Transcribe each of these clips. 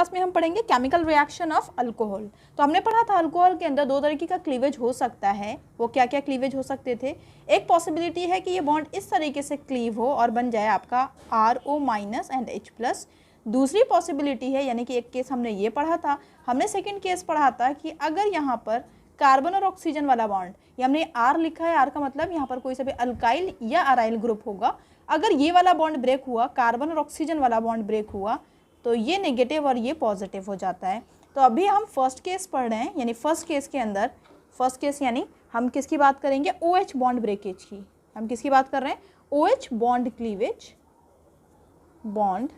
Class में हम पढ़ेंगे केमिकल रिएक्शन ऑफ अल्कोहल। तो हमने पढ़ा था अल्कोहल के अंदर दो तरीके का क्लीवेज हो सकता है। वो क्या क्या क्लीवेज हो सकते थे? एक पॉसिबिलिटी है कि ये बॉन्ड इस तरीके से क्लीव हो और बन जाए आपका RO- एंड H+। दूसरी पॉसिबिलिटी है, यानी कि एक केस हमने ये पढ़ा था, हमने सेकेंड केस पढ़ा था कि अगर यहाँ पर कार्बन और ऑक्सीजन वाला बॉन्ड, ये हमने R लिखा है, R का मतलब यहाँ पर कोई सा भी अल्काइल या अराइल ग्रुप होगा, अगर ये वाला बॉन्ड ब्रेक हुआ, कार्बन और ऑक्सीजन वाला बॉन्ड ब्रेक हुआ, तो ये नेगेटिव और ये पॉजिटिव हो जाता है। तो अभी हम फर्स्ट केस पढ़ रहे हैं, यानी फर्स्ट केस के अंदर, फर्स्ट केस यानी हम किसकी बात करेंगे? OH बॉन्ड ब्रेकेज की। हम किसकी बात कर रहे हैं? OH bond cleavage, bond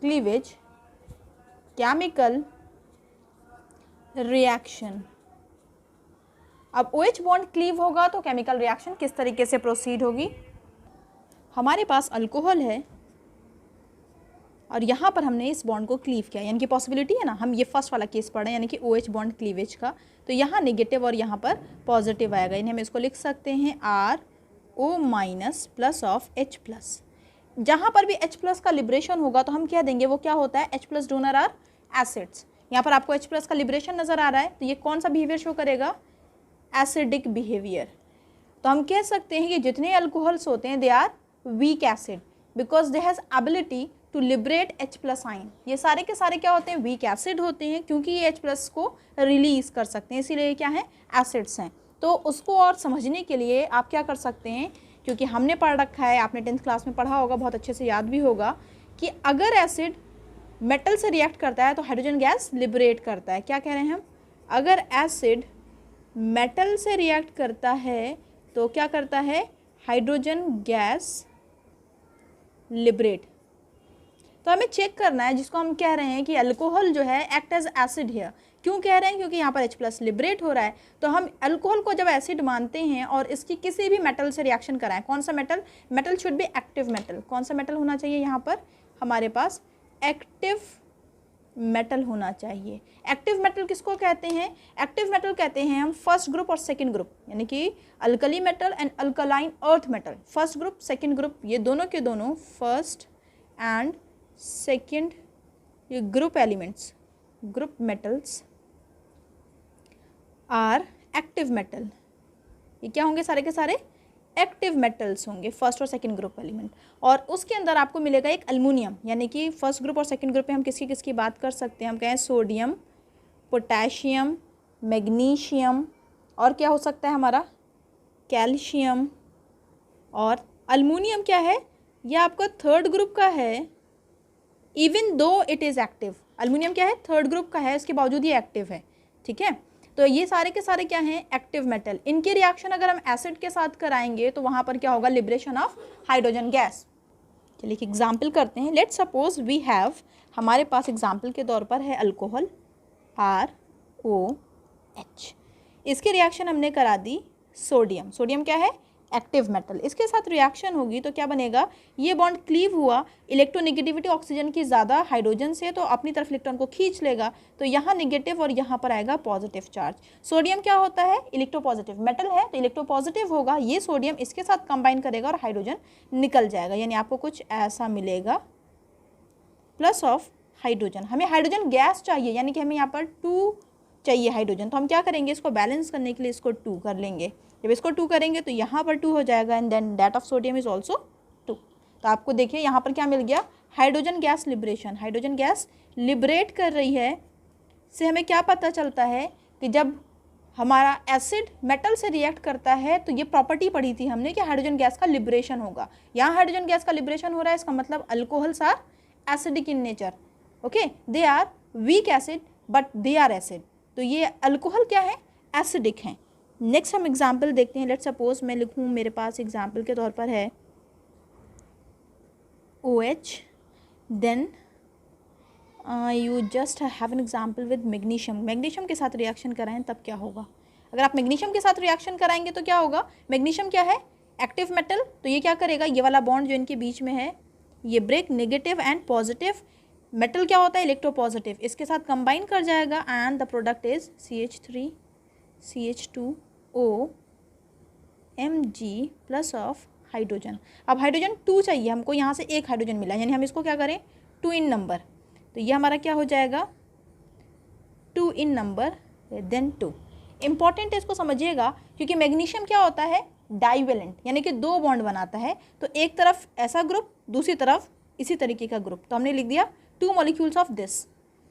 cleavage chemical reaction. अब OH बॉन्ड क्लीव होगा तो केमिकल रिएक्शन किस तरीके से प्रोसीड होगी? हमारे पास अल्कोहल है और यहाँ पर हमने इस बॉन्ड को क्लीव किया, यानी कि पॉसिबिलिटी है ना, हम ये फर्स्ट वाला केस पढ़े यानी कि OH बॉन्ड क्लीवेज का। तो यहाँ नेगेटिव और यहाँ पर पॉजिटिव आएगा, यानी हम इसको लिख सकते हैं RO- प्लस ऑफ H+। जहाँ पर भी H+ का लिबरेशन होगा तो हम क्या देंगे, वो क्या होता है? H+ donor are acids. यहाँ पर आपको H+ का लिबरेशन नजर आ रहा है, तो ये कौन सा बिहेवियर शो करेगा? Acidic behaviour. तो हम कह सकते हैं कि जितने अल्कोहल्स होते हैं they are weak acid because they has ability to liberate H+ ion. ये सारे के सारे क्या होते हैं? वीक एसिड होते हैं, क्योंकि ये H+ को रिलीज कर सकते हैं, इसीलिए क्या है? एसिड्स हैं। तो उसको और समझने के लिए आप क्या कर सकते हैं, क्योंकि हमने पढ़ रखा है, आपने 10th क्लास में पढ़ा होगा, बहुत अच्छे से याद भी होगा कि अगर एसिड मेटल से रिएक्ट करता है तो हाइड्रोजन गैस लिबरेट करता है। क्या कह रहे हैं हम? अगर एसिड मेटल से रिएक्ट करता है तो क्या करता है? Hydrogen gas liberate. तो हमें चेक करना है, जिसको हम कह रहे हैं कि अल्कोहल जो है एक्ट एज एसिड है। क्यों कह रहे हैं? क्योंकि यहाँ पर H+ लिबरेट हो रहा है। तो हम अल्कोहल को जब एसिड मानते हैं और इसकी किसी भी मेटल से रिएक्शन कराएं, कौन सा metal? Metal should be active metal. कौन सा मेटल होना चाहिए? यहाँ पर हमारे पास एक्टिव मेटल होना चाहिए। एक्टिव मेटल किसको कहते हैं? एक्टिव मेटल कहते हैं हम फर्स्ट ग्रुप और सेकंड ग्रुप, यानी कि alkali metal and alkaline earth metal. First group, second group, ये दोनों के दोनों फर्स्ट एंड सेकंड ये group elements, group metals are active metal. ये क्या होंगे? सारे के सारे एक्टिव मेटल्स होंगे, फर्स्ट और सेकंड ग्रुप एलिमेंट। और उसके अंदर आपको मिलेगा एक अल्मुनियम, यानी कि फर्स्ट ग्रुप और सेकंड ग्रुप में हम किसकी किसकी बात कर सकते हैं? हम कहें सोडियम, पोटेशियम, मैग्नीशियम, और क्या हो सकता है हमारा? कैल्शियम। और अल्मुनियम क्या है? यह आपका थर्ड ग्रुप का है, even though it is active. Aluminium क्या है? थर्ड ग्रुप का है, इसके बावजूद ये एक्टिव है। ठीक है, तो ये सारे के सारे क्या हैं? Active metal. इनके रिएक्शन अगर हम एसिड के साथ कराएंगे तो वहाँ पर क्या होगा? Liberation of hydrogen gas. चलिए एक एग्जाम्पल करते हैं। लेट्स सपोज वी हैव, हमारे पास एग्जाम्पल के तौर पर है अल्कोहल ROH। इसकी रिएक्शन हमने करा दी सोडियम। सोडियम क्या है? Active metal. इसके साथ रिएक्शन होगी तो क्या बनेगा? ये बॉन्ड क्लीव हुआ, इलेक्ट्रोनेगेटिविटी ऑक्सीजन की ज़्यादा हाइड्रोजन से, तो अपनी तरफ इलेक्ट्रॉन को खींच लेगा, तो यहाँ नेगेटिव और यहाँ पर आएगा पॉजिटिव चार्ज। सोडियम क्या होता है? इलेक्ट्रोपॉजिटिव मेटल है, तो इलेक्ट्रोपॉजिटिव होगा, ये सोडियम इसके साथ कंबाइन करेगा और हाइड्रोजन निकल जाएगा, यानी आपको कुछ ऐसा मिलेगा प्लस ऑफ हाइड्रोजन। हमें हाइड्रोजन गैस चाहिए, यानी कि हमें यहाँ पर 2 चाहिए हाइड्रोजन, तो हम क्या करेंगे? इसको बैलेंस करने के लिए इसको 2 कर लेंगे। जब इसको 2 करेंगे तो यहाँ पर 2 हो जाएगा and then that of sodium is also 2। तो आपको देखिए यहाँ पर क्या मिल गया? Hydrogen gas liberation. Hydrogen gas liberate कर रही है। से हमें क्या पता चलता है कि जब हमारा एसिड मेटल से रिएक्ट करता है तो ये प्रॉपर्टी पढ़ी थी हमने कि हाइड्रोजन गैस का लिबरेशन होगा। यहाँ हाइड्रोजन गैस का लिबरेशन हो रहा है, इसका मतलब alcohols are acidic in nature. Okay, they are weak acid but they are acid. तो ये अल्कोहल क्या है? एसिडिक हैं। नेक्स्ट हम एग्जाम्पल देखते हैं। लेट्स सपोज मैं लिखूँ, मेरे पास एग्जाम्पल के तौर पर है OH, then you just have an example with magnesium. Magnesium के साथ रिएक्शन कराएं तब क्या होगा? अगर आप मैग्नीशियम के साथ रिएक्शन कराएंगे तो क्या होगा? मैग्नीशियम क्या है? एक्टिव मेटल, तो ये क्या करेगा? ये वाला बॉन्ड जो इनके बीच में है ये break, negative and positive metal क्या होता है? इलेक्ट्रोपॉजिटिव, इसके साथ कंबाइन कर जाएगा and the product is CH3 CH2O Mg plus of hydrogen. अब हाइड्रोजन 2 चाहिए हमको, यहाँ से एक हाइड्रोजन मिला, यानी हम इसको क्या करें? 2 इन नंबर, तो ये हमारा क्या हो जाएगा, 2 इन नंबर देन 2। इंपॉर्टेंट है, इसको समझिएगा, क्योंकि मैग्नीशियम क्या होता है, डाइवेलेंट, यानी कि 2 बॉन्ड बनाता है। तो एक तरफ ऐसा ग्रुप, दूसरी तरफ इसी तरीके का ग्रुप, तो हमने लिख दिया 2 मॉलिक्यूल्स ऑफ दिस,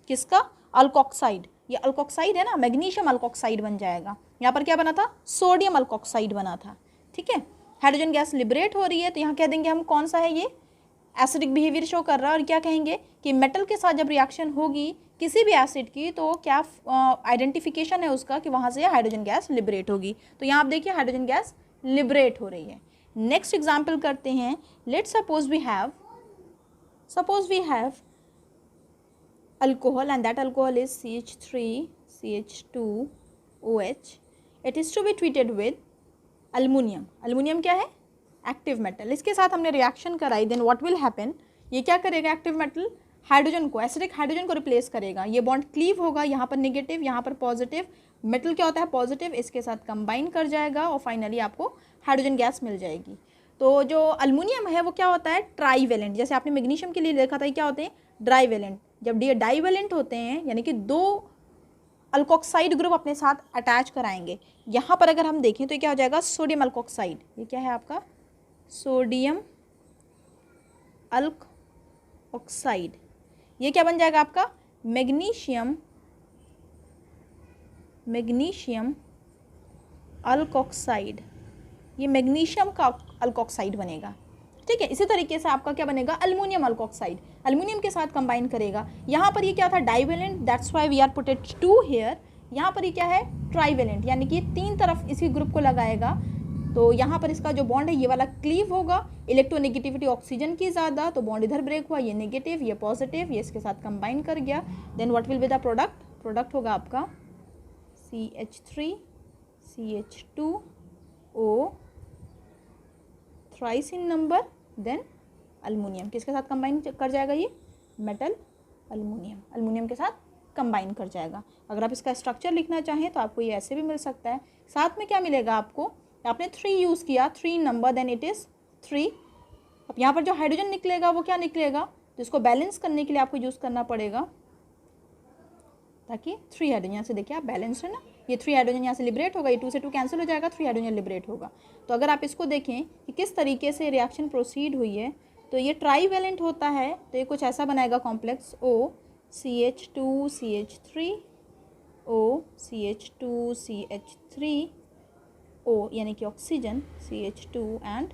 किसका, अल्कोक्साइड। ये अल्कोक्साइड है ना, मैग्नीशियम अल्कोक्साइड बन जाएगा। यहाँ पर क्या बना था, सोडियम अल्कोक्साइड बना था। ठीक है, हाइड्रोजन गैस लिबरेट हो रही है, तो यहाँ कह देंगे हम कौन सा है, ये एसिडिक बिहेवियर शो कर रहा है। और क्या कहेंगे कि मेटल के साथ जब रिएक्शन होगी किसी भी एसिड की, तो क्या आइडेंटिफिकेशन है उसका कि वहाँ से हाइड्रोजन गैस लिबरेट होगी। तो यहाँ आप देखिए हाइड्रोजन गैस लिबरेट हो रही है। नेक्स्ट एग्जाम्पल करते हैं। Let's suppose we have alcohol, and that alcohol is CH3CH2OH. It is to be treated with aluminium. aluminium क्या है, एक्टिव मेटल। इसके साथ हमने रिएक्शन कराई, देन व्हाट विल हैपन, ये क्या करेगा, एक्टिव मेटल हाइड्रोजन को, एसिडिक हाइड्रोजन को रिप्लेस करेगा। ये बॉन्ड क्लीव होगा, यहाँ पर नेगेटिव, यहाँ पर पॉजिटिव। मेटल क्या होता है, पॉजिटिव, इसके साथ कंबाइन कर जाएगा और फाइनली आपको हाइड्रोजन गैस मिल जाएगी। तो जो अल्युमिनियम है वो क्या होता है, ट्राईवेलेंट। जैसे आपने मैग्नीशियम के लिए देखा था, क्या होते हैं, ड्राईवेलेंट। जब डाईवेलेंट होते हैं यानी कि 2 अल्कोक्साइड ग्रुप अपने साथ अटैच कराएंगे। यहाँ पर अगर हम देखें तो क्या हो जाएगा, सोडियम अल्कोक्साइड। ये क्या है आपका, सोडियम अल्कोक्साइड। ये क्या बन जाएगा आपका, मैग्नीशियम अल्कोक्साइड। ये मैग्नीशियम का अल्कोक्साइड बनेगा। ठीक है, इसी तरीके से आपका क्या बनेगा, अल्युमिनियम अल्कोक्साइड, अल्युमिनियम के साथ कंबाइन करेगा। यहाँ पर ये क्या था, divalent, that's why we are put it 2 here. यहाँ पर ये क्या है, ट्राइवेलेंट, यानी कि 3 तरफ इसी ग्रुप को लगाएगा। तो यहाँ पर इसका जो बॉन्ड है ये वाला क्लीव होगा, इलेक्ट्रोनेगेटिविटी ऑक्सीजन की ज़्यादा, तो बॉन्ड इधर ब्रेक हुआ, ये नेगेटिव, ये पॉजिटिव, ये इसके साथ कंबाइन कर गया। Then what will be the product होगा आपका CH3CH2O thrice in number, then aluminium. किसके साथ कंबाइन कर जाएगा, ये मेटल अल्युमिनियम के साथ कंबाइन कर जाएगा। अगर आप इसका स्ट्रक्चर लिखना चाहें तो आपको ये ऐसे भी मिल सकता है। साथ में क्या मिलेगा आपको, आपने 3 यूज़ किया, 3 नंबर, देन इट इज़ 3। अब यहाँ पर जो हाइड्रोजन निकलेगा वो क्या निकलेगा, तो इसको बैलेंस करने के लिए आपको यूज़ करना पड़ेगा, ताकि 3 हाइड्रोजन, यहाँ से देखिए आप बैलेंस है ना, ये 3 हाइड्रोजन यहाँ से लिबरेट होगा, ये 2 से 2 कैंसिल हो जाएगा, 3 हाइड्रोजन लिबरेट होगा। तो अगर आप इसको देखें कि किस तरीके से रिएक्शन प्रोसीड हुई है, तो ये ट्राईवेलेंट होता है, तो ये कुछ ऐसा बनाएगा कॉम्प्लेक्स O CH2CH3O CH2CH3O, यानी कि ऑक्सीजन CH2 एंड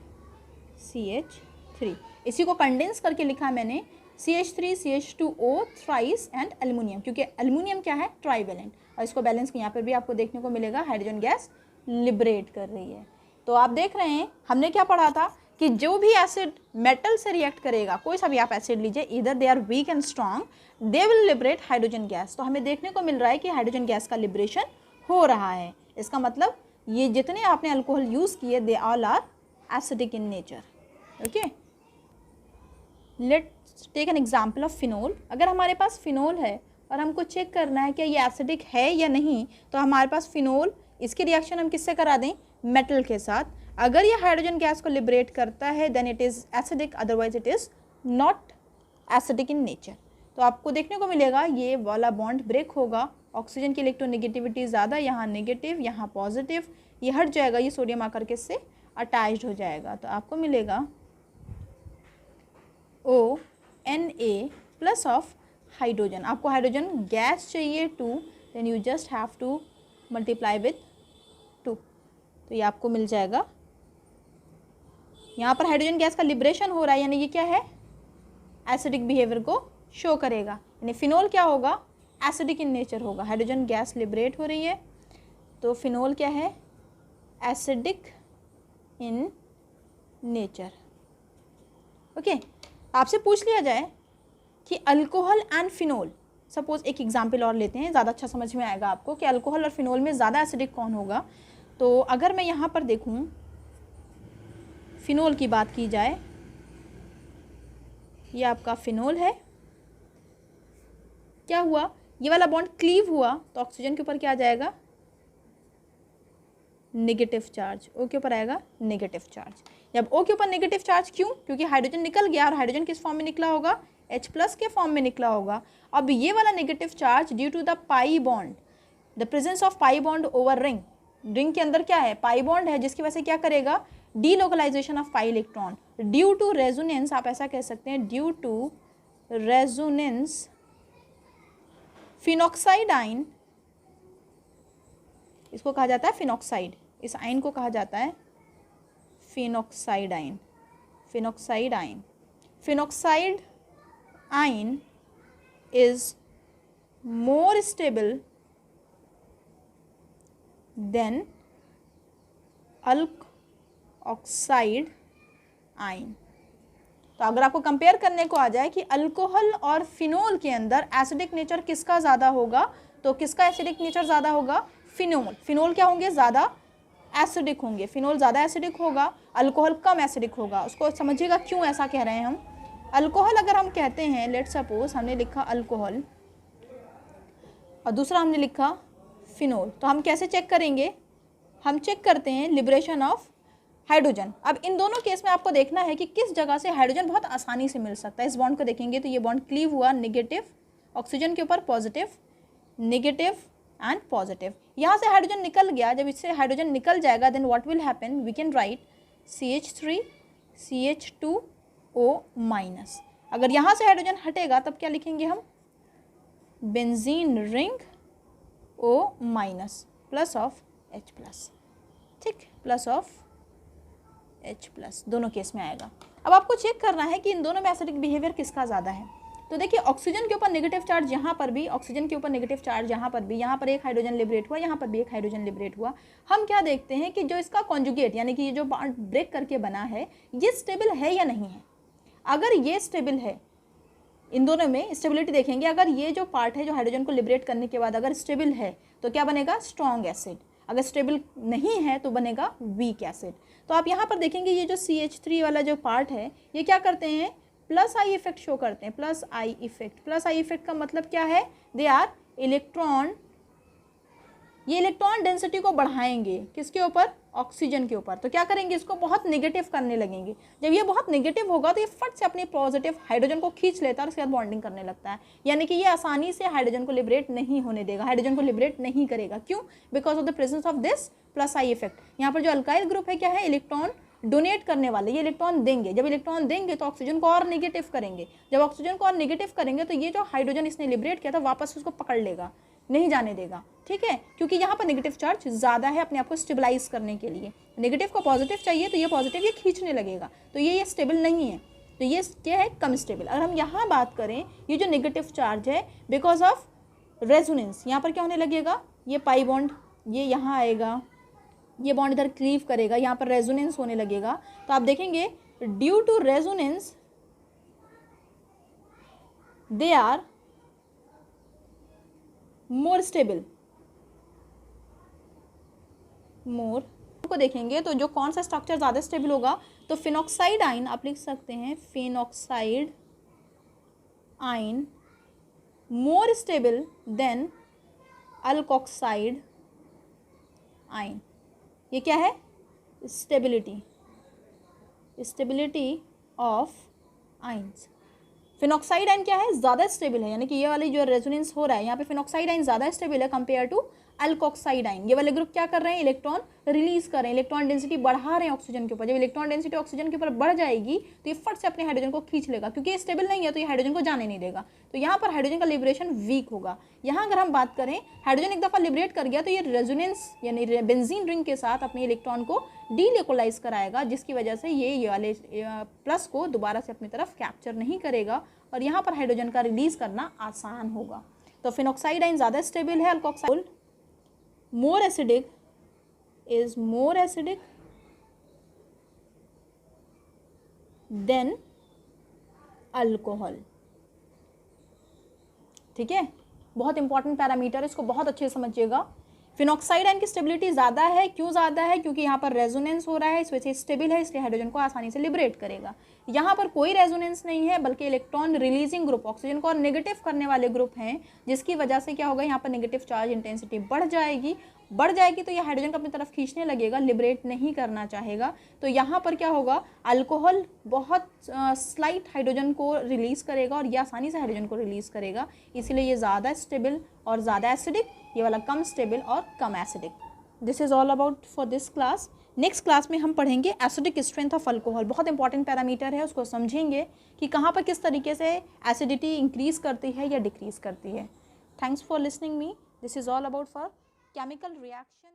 CH3। इसी को कंडेंस करके लिखा मैंने CH3CH2O थ्राइस एंड अल्युमिनियम, क्योंकि अल्युमिनियम क्या है, ट्राईवेलेंट। और इसको बैलेंस यहाँ पर भी आपको देखने को मिलेगा, हाइड्रोजन गैस लिबरेट कर रही है। तो आप देख रहे हैं हमने क्या पढ़ा था कि जो भी एसिड मेटल से रिएक्ट करेगा, कोई सा भी आप एसिड लीजिए, इधर they are weak and strong, they will liberate hydrogen gas. तो हमें देखने को मिल रहा है कि हाइड्रोजन गैस का लिबरेशन हो रहा है। इसका मतलब ये जितने आपने अल्कोहल यूज़ किए, they all are acidic in nature. Okay, let's take an example of phenol. अगर हमारे पास फिनोल है और हमको चेक करना है कि ये एसिडिक है या नहीं, तो हमारे पास फिनोल, इसकी रिएक्शन हम किससे करा दें, मेटल के साथ। अगर ये हाइड्रोजन गैस को लिबरेट करता है then it is acidic, otherwise it is not acidic in nature. तो आपको देखने को मिलेगा ये वाला बॉन्ड ब्रेक होगा, ऑक्सीजन की इलेक्ट्रोनेगेटिविटी ज़्यादा, यहाँ नेगेटिव, यहाँ पॉजिटिव, ये हट जाएगा, ये सोडियम आकर के इससे अटैच्ड हो जाएगा। तो आपको मिलेगा ONA प्लस ऑफ हाइड्रोजन। आपको हाइड्रोजन गैस चाहिए 2, then you just have to multiply with 2, तो ये आपको मिल जाएगा। यहाँ पर हाइड्रोजन गैस का लिबरेशन हो रहा है, यानी ये क्या है, एसिडिक बिहेवियर को शो करेगा। यानी फिनोल क्या होगा, एसिडिक इन नेचर होगा। हाइड्रोजन गैस लिबरेट हो रही है, तो फिनोल क्या है, एसिडिक इन नेचर। ओके, आपसे पूछ लिया जाए कि अल्कोहल एंड फिनोल, सपोज एक एग्जाम्पल और लेते हैं, ज़्यादा अच्छा समझ में आएगा आपको कि अल्कोहल और फिनोल में ज़्यादा एसिडिक कौन होगा। तो अगर मैं यहाँ पर देखूँ, फिनोल की बात की जाए, ये आपका फिनोल है, क्या हुआ, ये वाला बॉन्ड क्लीव हुआ, तो ऑक्सीजन के ऊपर क्या आ जाएगा, नेगेटिव चार्ज। O के ऊपर आएगा नेगेटिव चार्ज। जब O के ऊपर नेगेटिव चार्ज, क्यों, क्योंकि हाइड्रोजन निकल गया, और हाइड्रोजन किस फॉर्म में निकला होगा, H+ के फॉर्म में निकला होगा। अब ये वाला negative charge due to the pi bond, the presence of pi bond over ring, ring के अंदर क्या है, पाई बॉन्ड है, जिसकी वजह से क्या करेगा, delocalisation of pi electron. Due to resonance, आप ऐसा कह सकते हैं, due to resonance phenoxide ion, इसको कहा जाता है फिनॉक्साइड, इस आयन को कहा जाता है phenoxide ion. Phenoxide ion, phenoxide ion is more stable than alkoxide ion. तो अगर आपको कंपेयर करने को आ जाए कि अल्कोहल और फिनोल के अंदर एसिडिक नेचर किसका ज़्यादा होगा, तो किसका एसिडिक नेचर ज़्यादा होगा, फिनोल। फिनोल क्या होंगे, ज़्यादा एसिडिक होंगे, फिनोल ज़्यादा एसिडिक होगा, अल्कोहल कम एसिडिक होगा। उसको समझिएगा क्यों ऐसा कह रहे हैं हम। अल्कोहल अगर हम कहते हैं, लेट सपोज हमने लिखा अल्कोहल और दूसरा हमने लिखा फिनोल, तो हम कैसे चेक करेंगे, हम चेक करते हैं लिबरेशन ऑफ हाइड्रोजन। अब इन दोनों केस में आपको देखना है कि किस जगह से हाइड्रोजन बहुत आसानी से मिल सकता है। इस बॉन्ड को देखेंगे तो ये बॉन्ड क्लीव हुआ नेगेटिव ऑक्सीजन के ऊपर, पॉजिटिव, नेगेटिव एंड पॉजिटिव। यहाँ से हाइड्रोजन निकल गया, जब इससे हाइड्रोजन निकल जाएगा then what will happen, we can write CH3 CH2O-। अगर यहाँ से हाइड्रोजन हटेगा तब क्या लिखेंगे हम, benzene ring O- plus of H+, ठीक, प्लस ऑफ H+, दोनों केस में आएगा। अब आपको चेक करना है कि इन दोनों में एसिडिक बिहेवियर किसका ज़्यादा है। तो देखिए ऑक्सीजन के ऊपर नेगेटिव चार्ज यहाँ पर भी, ऑक्सीजन के ऊपर नेगेटिव चार्ज यहाँ पर भी, यहाँ पर एक हाइड्रोजन लिबरेट हुआ, यहाँ पर भी एक हाइड्रोजन लिबरेट हुआ। हम क्या देखते हैं कि जो इसका कॉन्जुगेट यानी कि ये जो बॉन्ड ब्रेक करके बना है ये स्टेबल है या नहीं है। अगर ये स्टेबल है, इन दोनों में स्टेबिलिटी देखेंगे, अगर ये जो पार्ट है जो हाइड्रोजन को लिबरेट करने के बाद अगर स्टेबल है तो क्या बनेगा, स्ट्रॉन्ग एसिड। अगर स्टेबल नहीं है तो बनेगा वीक एसिड। तो आप यहाँ पर देखेंगे ये जो CH3 वाला जो पार्ट है ये क्या करते हैं, प्लस आई इफेक्ट शो करते हैं, plus I effect. Plus I effect का मतलब क्या है, दे आर इलेक्ट्रॉन, ये इलेक्ट्रॉन डेंसिटी को बढ़ाएंगे किसके ऊपर, ऑक्सीजन के ऊपर। तो क्या करेंगे, इसको बहुत नेगेटिव करने लगेंगे। जब ये बहुत नेगेटिव होगा तो ये फट से अपनी पॉजिटिव हाइड्रोजन को खींच लेता है और उसके बाद बॉन्डिंग करने लगता है, यानी कि ये आसानी से हाइड्रोजन को लिबरेट नहीं होने देगा, हाइड्रोजन को लिबरेट नहीं करेगा। क्यों, because of the presence of this plus I effect. यहाँ पर जो अल्काइल ग्रुप है क्या है, इलेक्ट्रॉन डोनेट करने वाले, ये इलेक्ट्रॉन देंगे। जब इलेक्ट्रॉन देंगे तो ऑक्सीजन को और नेगेटिव करेंगे, जब ऑक्सीजन को और नेगेटिव करेंगे तो ये जो हाइड्रोजन इसने लिबरेट किया था वापस उसको पकड़ लेगा, नहीं जाने देगा, ठीक है, क्योंकि यहाँ पर नेगेटिव चार्ज ज़्यादा है अपने आप को स्टेबलाइज करने के लिए। नेगेटिव को पॉजिटिव चाहिए तो ये पॉजिटिव ये खींचने लगेगा, तो ये स्टेबल नहीं है, तो ये क्या है, कम स्टेबल। अगर हम यहाँ बात करें, ये जो नेगेटिव चार्ज है बिकॉज ऑफ रेजोनेंस, यहाँ पर क्या होने लगेगा, ये पाई बॉन्ड ये यहाँ आएगा, ये बॉन्ड इधर क्लीव करेगा, यहाँ पर रेजोनेंस होने लगेगा। तो आप देखेंगे due to resonance they are more stable. More को देखेंगे तो जो कौन सा स्ट्रक्चर ज़्यादा स्टेबल होगा, तो फिनॉक्साइड आयन आप लिख सकते हैं, फिनॉक्साइड आयन मोर स्टेबल देन अल्कोक्साइड आयन। ये क्या है, stability, stability of ions. Phenoxide ion क्या है, ज़्यादा स्टेबल है, यानी कि ये वाली जो रेजोनेंस हो रहा है यहाँ पे फिनॉक्साइड आयन ज़्यादा स्टेबल है कंपेयर टू अल्कोक्साइड आयन। ये वाले ग्रुप क्या कर रहे हैं, इलेक्ट्रॉन रिलीज कर रहे हैं, इलेक्ट्रॉन डेंसिटी बढ़ा रहे हैं ऑक्सीजन के ऊपर। जब इलेक्ट्रॉन डेंसिटी ऑक्सीजन के ऊपर बढ़ जाएगी तो ये फट से अपने हाइड्रोजन को खींच लेगा, क्योंकि ये स्टेबल नहीं है तो ये हाइड्रोजन को जाने नहीं देगा। तो यहाँ पर हाइड्रोजन का लिबरेशन वीक होगा। यहाँ अगर हम बात करें, हाइड्रोजन एक दफ़ा लिबरेट कर गया तो ये रेजोनेंस यानी बेंजीन रिंग के साथ अपने इलेक्ट्रॉन को डीलोकलाइज कराएगा, जिसकी वजह से ये वाले प्लस को दोबारा से अपनी तरफ कैप्चर नहीं करेगा और यहाँ पर हाइड्रोजन का रिलीज करना आसान होगा। तो फिनॉक्साइड आयन ज़्यादा स्टेबल है, alkoxide more acidic is more acidic than alcohol। ठीक है, बहुत इंपॉर्टेंट पैरामीटर, इसको बहुत अच्छे से समझिएगा। फिनॉक्साइड आयन की स्टेबिलिटी ज़्यादा है, क्यों ज़्यादा है, क्योंकि यहाँ पर रेजोनेंस हो रहा है, इस वजह से स्टेबल है, इसलिए हाइड्रोजन को आसानी से लिबरेट करेगा। यहाँ पर कोई रेजोनेंस नहीं है, बल्कि इलेक्ट्रॉन रिलीजिंग ग्रुप, ऑक्सीजन को और नेगेटिव करने वाले ग्रुप हैं, जिसकी वजह से क्या होगा, यहाँ पर नेगेटिव चार्ज इंटेंसिटी बढ़ जाएगी बढ़ जाएगी तो ये हाइड्रोजन को अपनी तरफ खींचने लगेगा, लिबरेट नहीं करना चाहेगा। तो यहाँ पर क्या होगा, अल्कोहल बहुत स्लाइट हाइड्रोजन को रिलीज़ करेगा और ये आसानी से हाइड्रोजन को रिलीज़ करेगा, इसीलिए ये ज़्यादा स्टेबल और ज़्यादा एसिडिक, ये वाला कम स्टेबल और कम acidic. This is all about for this class. Next class में हम पढ़ेंगे एसिडिक स्ट्रेंथ ऑफ अल्कोहल, बहुत इंपॉर्टेंट पैरामीटर है, उसको समझेंगे कि कहाँ पर किस तरीके से एसिडिटी इंक्रीज़ करती है या डिक्रीज़ करती है। Thanks for listening me. This is all about for chemical reaction.